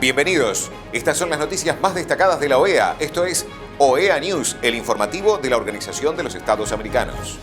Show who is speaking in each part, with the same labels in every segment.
Speaker 1: Bienvenidos. Estas son las noticias más destacadas de la OEA. Esto es OEA News, el informativo de la Organización de los Estados Americanos.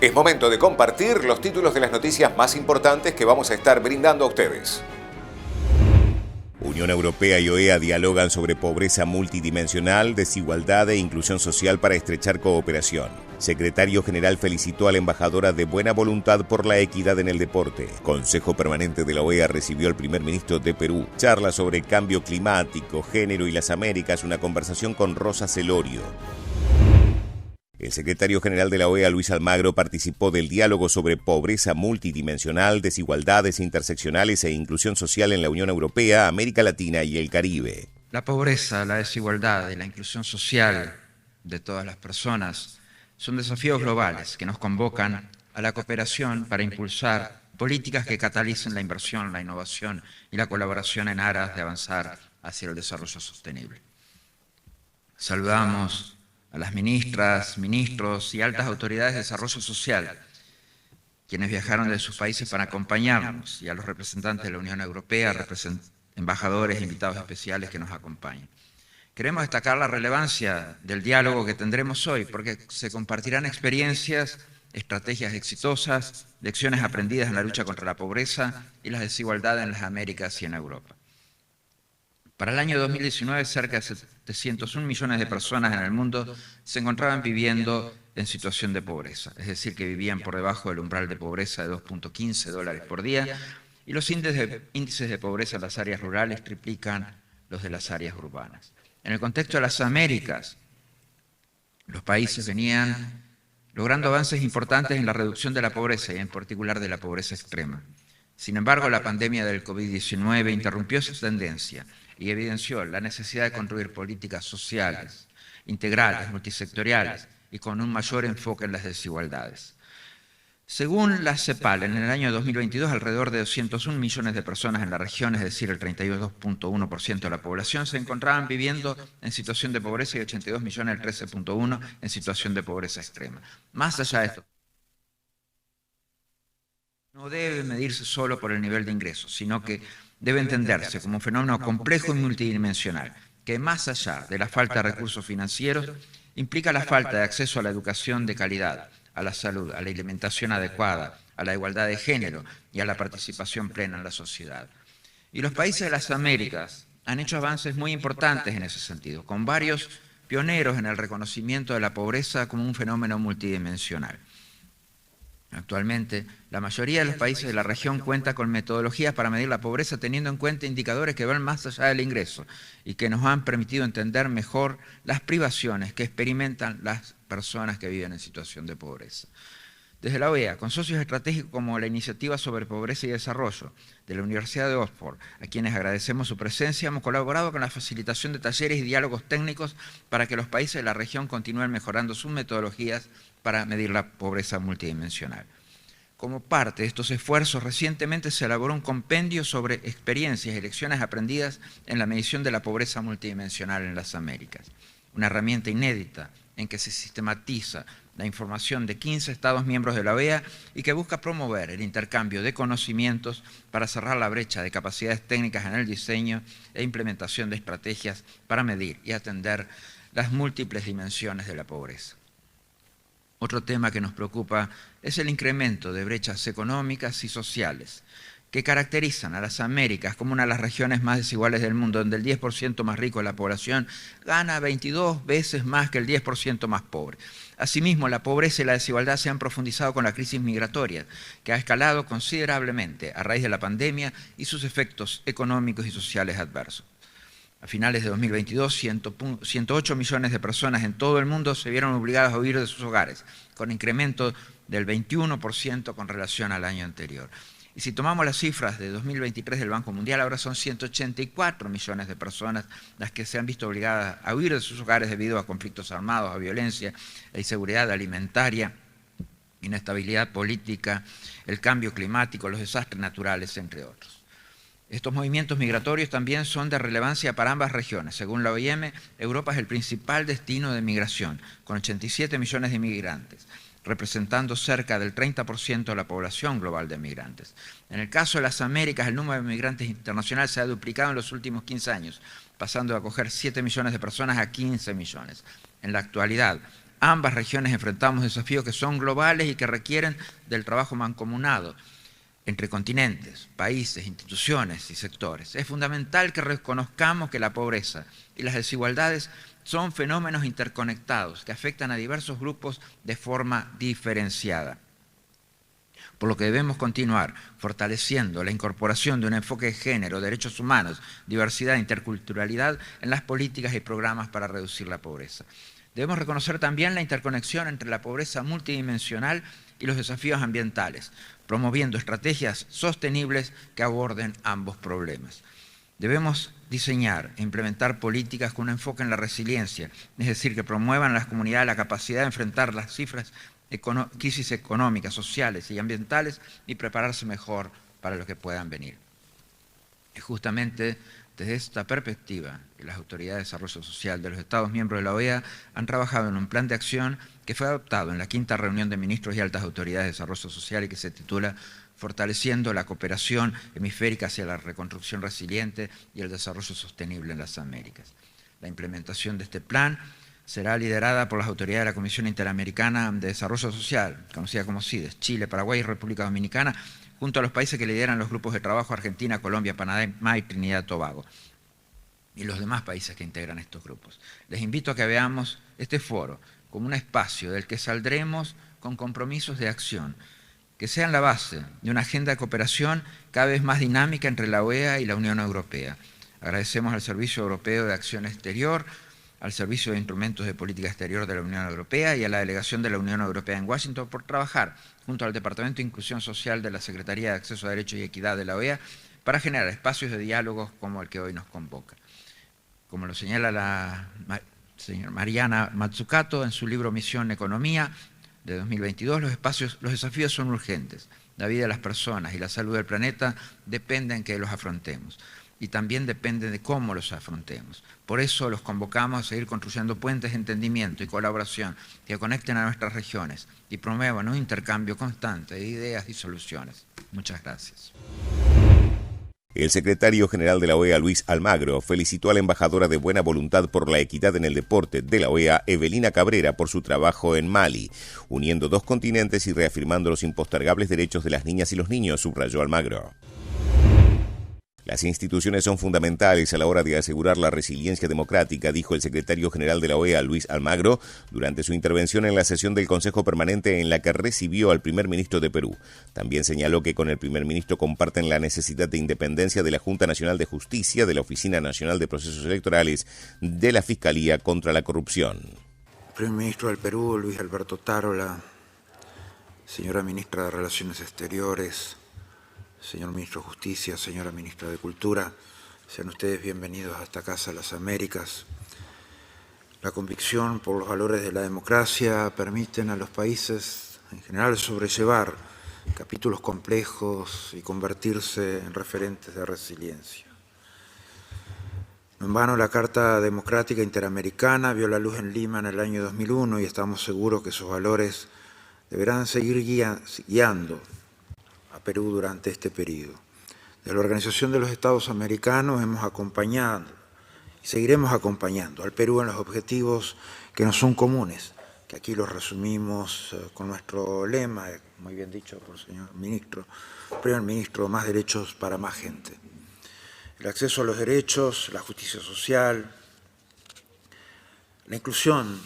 Speaker 1: Es momento de compartir los títulos de las noticias más importantes que vamos a estar brindando a ustedes.
Speaker 2: Unión Europea y OEA dialogan sobre pobreza multidimensional, desigualdad e inclusión social para estrechar cooperación. Secretario General felicitó a la embajadora de buena voluntad por la equidad en el deporte. Consejo Permanente de la OEA recibió al primer ministro de Perú. Charla sobre cambio climático, género y las Américas, una conversación con Rosa Celorio. El secretario general de la OEA, Luis Almagro, participó del diálogo sobre pobreza multidimensional, desigualdades interseccionales e inclusión social en la Unión Europea, América Latina y el Caribe.
Speaker 3: La pobreza, la desigualdad y la inclusión social de todas las personas son desafíos globales que nos convocan a la cooperación para impulsar políticas que catalicen la inversión, la innovación y la colaboración en aras de avanzar hacia el desarrollo sostenible. Saludamos a las ministras, ministros y altas autoridades de desarrollo social, quienes viajaron de sus países para acompañarnos, y a los representantes de la Unión Europea, embajadores e invitados especiales que nos acompañan. Queremos destacar la relevancia del diálogo que tendremos hoy, porque se compartirán experiencias, estrategias exitosas, lecciones aprendidas en la lucha contra la pobreza y las desigualdades en las Américas y en Europa. Para el año 2019, cerca de 701 millones de personas en el mundo se encontraban viviendo en situación de pobreza, es decir, que vivían por debajo del umbral de pobreza de $2.15 por día, y los índices de pobreza en las áreas rurales triplican los de las áreas urbanas. En el contexto de las Américas, los países venían logrando avances importantes en la reducción de la pobreza y en particular de la pobreza extrema. Sin embargo, la pandemia del COVID-19 interrumpió esa tendencia y evidenció la necesidad de construir políticas sociales, integrales, multisectoriales y con un mayor enfoque en las desigualdades. Según la CEPAL, en el año 2022, alrededor de 201 millones de personas en la región, es decir, el 32.1% de la población, se encontraban viviendo en situación de pobreza y 82 millones, el 13.1%, en situación de pobreza extrema. Más allá de esto, no debe medirse solo por el nivel de ingresos, sino que debe entenderse como un fenómeno complejo y multidimensional, que más allá de la falta de recursos financieros, implica la falta de acceso a la educación de calidad, a la salud, a la alimentación adecuada, a la igualdad de género y a la participación plena en la sociedad. Y los países de las Américas han hecho avances muy importantes en ese sentido, con varios pioneros en el reconocimiento de la pobreza como un fenómeno multidimensional. Actualmente, la mayoría de los países de la región cuenta con metodologías para medir la pobreza teniendo en cuenta indicadores que van más allá del ingreso y que nos han permitido entender mejor las privaciones que experimentan las personas que viven en situación de pobreza. Desde la OEA, con socios estratégicos como la Iniciativa sobre Pobreza y Desarrollo de la Universidad de Oxford, a quienes agradecemos su presencia, hemos colaborado con la facilitación de talleres y diálogos técnicos para que los países de la región continúen mejorando sus metodologías para medir la pobreza multidimensional. Como parte de estos esfuerzos, recientemente se elaboró un compendio sobre experiencias y lecciones aprendidas en la medición de la pobreza multidimensional en las Américas, una herramienta inédita en que se sistematiza la información de 15 Estados miembros de la OEA y que busca promover el intercambio de conocimientos para cerrar la brecha de capacidades técnicas en el diseño e implementación de estrategias para medir y atender las múltiples dimensiones de la pobreza. Otro tema que nos preocupa es el incremento de brechas económicas y sociales que caracterizan a las Américas como una de las regiones más desiguales del mundo, donde el 10% más rico de la población gana 22 veces más que el 10% más pobre. Asimismo, la pobreza y la desigualdad se han profundizado con la crisis migratoria, que ha escalado considerablemente a raíz de la pandemia y sus efectos económicos y sociales adversos. A finales de 2022, 108 millones de personas en todo el mundo se vieron obligadas a huir de sus hogares, con incremento del 21% con relación al año anterior. Y si tomamos las cifras de 2023 del Banco Mundial, ahora son 184 millones de personas las que se han visto obligadas a huir de sus hogares debido a conflictos armados, a violencia, a inseguridad alimentaria, inestabilidad política, el cambio climático, los desastres naturales, entre otros. Estos movimientos migratorios también son de relevancia para ambas regiones. Según la OIM, Europa es el principal destino de migración, con 87 millones de inmigrantes, representando cerca del 30% de la población global de migrantes. En el caso de las Américas, el número de migrantes internacionales se ha duplicado en los últimos 15 años, pasando de acoger 7 millones de personas a 15 millones. En la actualidad, ambas regiones enfrentamos desafíos que son globales y que requieren del trabajo mancomunado entre continentes, países, instituciones y sectores. Es fundamental que reconozcamos que la pobreza y las desigualdades son fenómenos interconectados que afectan a diversos grupos de forma diferenciada. Por lo que debemos continuar fortaleciendo la incorporación de un enfoque de género, derechos humanos, diversidad e interculturalidad en las políticas y programas para reducir la pobreza. Debemos reconocer también la interconexión entre la pobreza multidimensional y los desafíos ambientales, promoviendo estrategias sostenibles que aborden ambos problemas. Debemos diseñar e implementar políticas con un enfoque en la resiliencia, es decir, que promuevan a las comunidades la capacidad de enfrentar las crisis económicas, sociales y ambientales y prepararse mejor para lo que puedan venir. Es justamente desde esta perspectiva que las autoridades de desarrollo social de los Estados miembros de la OEA han trabajado en un plan de acción que fue adoptado en la 5ª reunión de ministros y altas autoridades de desarrollo social y que se titula Fortaleciendo la cooperación hemisférica hacia la reconstrucción resiliente y el desarrollo sostenible en las Américas. La implementación de este plan será liderada por las autoridades de la Comisión Interamericana de Desarrollo Social, conocida como CIDES, Chile, Paraguay y República Dominicana, junto a los países que lideran los grupos de trabajo Argentina, Colombia, Panamá y Trinidad y Tobago, y los demás países que integran estos grupos. Les invito a que veamos este foro como un espacio del que saldremos con compromisos de acción, que sean la base de una agenda de cooperación cada vez más dinámica entre la OEA y la Unión Europea. Agradecemos al Servicio Europeo de Acción Exterior, al Servicio de Instrumentos de Política Exterior de la Unión Europea y a la Delegación de la Unión Europea en Washington por trabajar junto al Departamento de Inclusión Social de la Secretaría de Acceso a Derechos y Equidad de la OEA para generar espacios de diálogo como el que hoy nos convoca. Como lo señala la señora Mariana Mazzucato en su libro Misión Economía de 2022, los desafíos son urgentes. La vida de las personas y la salud del planeta dependen que los afrontemos y también depende de cómo los afrontemos. Por eso los convocamos a seguir construyendo puentes de entendimiento y colaboración que conecten a nuestras regiones y promuevan un intercambio constante de ideas y soluciones. Muchas gracias.
Speaker 2: El secretario general de la OEA, Luis Almagro, felicitó a la embajadora de buena voluntad por la equidad en el deporte de la OEA, Evelina Cabrera, por su trabajo en Mali, uniendo dos continentes y reafirmando los impostergables derechos de las niñas y los niños, subrayó Almagro. Las instituciones son fundamentales a la hora de asegurar la resiliencia democrática, dijo el secretario general de la OEA, Luis Almagro, durante su intervención en la sesión del Consejo Permanente en la que recibió al primer ministro de Perú. También señaló que con el primer ministro comparten la necesidad de independencia de la Junta Nacional de Justicia, de la Oficina Nacional de Procesos Electorales, de la Fiscalía contra la Corrupción.
Speaker 4: El primer ministro del Perú, Luis Alberto Tarola, señora ministra de Relaciones Exteriores, señor ministro de Justicia, señora ministra de Cultura, sean ustedes bienvenidos a esta Casa de las Américas. La convicción por los valores de la democracia permiten a los países en general sobrellevar capítulos complejos y convertirse en referentes de resiliencia. No en vano la Carta Democrática Interamericana vio la luz en Lima en el año 2001 y estamos seguros que esos valores deberán seguir guiando a Perú durante este periodo. De la Organización de los Estados Americanos hemos acompañado y seguiremos acompañando al Perú en los objetivos que nos son comunes, que aquí los resumimos con nuestro lema, muy bien dicho por el señor ministro, primer ministro, más derechos para más gente. El acceso a los derechos, la justicia social, la inclusión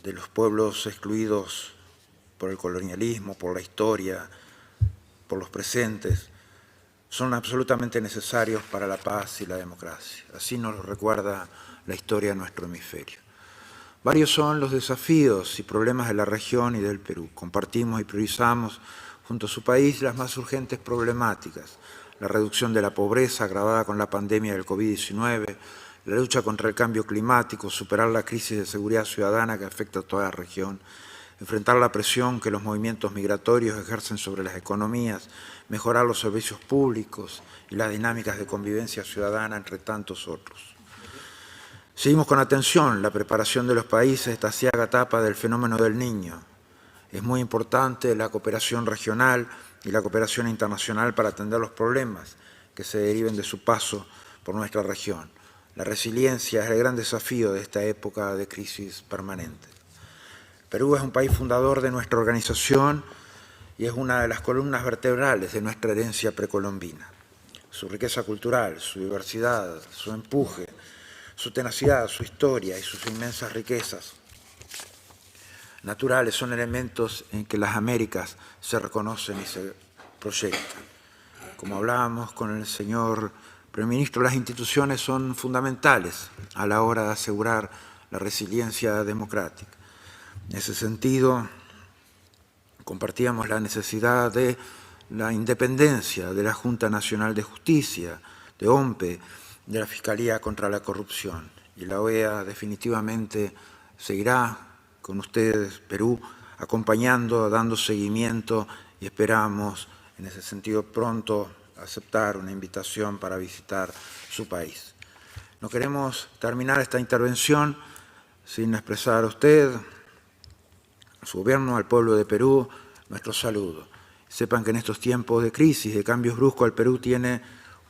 Speaker 4: de los pueblos excluidos por el colonialismo, por la historia, por los presentes, son absolutamente necesarios para la paz y la democracia. Así nos lo recuerda la historia de nuestro hemisferio. Varios son los desafíos y problemas de la región y del Perú. Compartimos y priorizamos junto a su país las más urgentes problemáticas: la reducción de la pobreza agravada con la pandemia del COVID-19, la lucha contra el cambio climático, superar la crisis de seguridad ciudadana que afecta a toda la región, enfrentar la presión que los movimientos migratorios ejercen sobre las economías, mejorar los servicios públicos y las dinámicas de convivencia ciudadana, entre tantos otros. Seguimos con atención la preparación de los países de esta aciaga etapa del fenómeno del Niño. Es muy importante la cooperación regional y la cooperación internacional para atender los problemas que se deriven de su paso por nuestra región. La resiliencia es el gran desafío de esta época de crisis permanente. Perú es un país fundador de nuestra organización y es una de las columnas vertebrales de nuestra herencia precolombina. Su riqueza cultural, su diversidad, su empuje, su tenacidad, su historia y sus inmensas riquezas naturales son elementos en que las Américas se reconocen y se proyectan. Como hablábamos con el señor Primer Ministro, las instituciones son fundamentales a la hora de asegurar la resiliencia democrática. En ese sentido, compartíamos la necesidad de la independencia de la Junta Nacional de Justicia, de OMPE, de la Fiscalía contra la Corrupción. Y la OEA definitivamente seguirá con ustedes, Perú, acompañando, dando seguimiento y esperamos, en ese sentido, pronto aceptar una invitación para visitar su país. No queremos terminar esta intervención sin expresar a usted, a su gobierno, al pueblo de Perú, nuestro saludo. Sepan que en estos tiempos de crisis, de cambios bruscos, el Perú tiene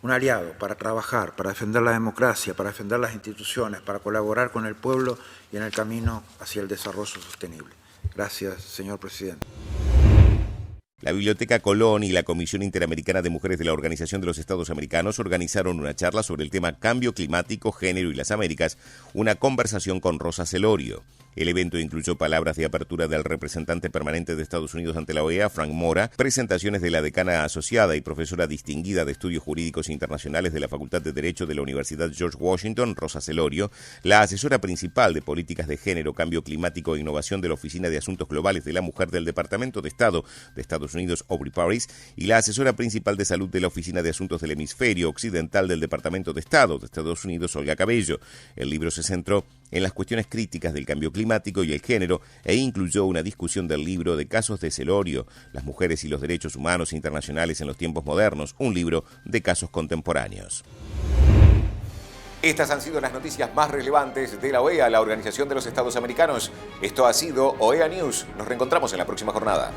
Speaker 4: un aliado para trabajar, para defender la democracia, para defender las instituciones, para colaborar con el pueblo y en el camino hacia el desarrollo sostenible. Gracias, señor presidente.
Speaker 2: La Biblioteca Colón y la Comisión Interamericana de Mujeres de la Organización de los Estados Americanos organizaron una charla sobre el tema Cambio Climático, Género y las Américas, una conversación con Rosa Celorio. El evento incluyó palabras de apertura del representante permanente de Estados Unidos ante la OEA, Frank Mora, presentaciones de la decana asociada y profesora distinguida de Estudios Jurídicos Internacionales de la Facultad de Derecho de la Universidad George Washington, Rosa Celorio, la asesora principal de Políticas de Género, Cambio Climático e Innovación de la Oficina de Asuntos Globales de la Mujer del Departamento de Estado de Estados Unidos, Aubrey Paris, y la asesora principal de Salud de la Oficina de Asuntos del Hemisferio Occidental del Departamento de Estado de Estados Unidos, Olga Cabello. El libro se centró en las cuestiones críticas del cambio climático y el género e incluyó una discusión del libro de casos de Celorio, Las mujeres y los derechos humanos internacionales en los tiempos modernos, un libro de casos contemporáneos.
Speaker 1: Estas han sido las noticias más relevantes de la OEA, la Organización de los Estados Americanos. Esto ha sido OEA News. Nos reencontramos en la próxima jornada.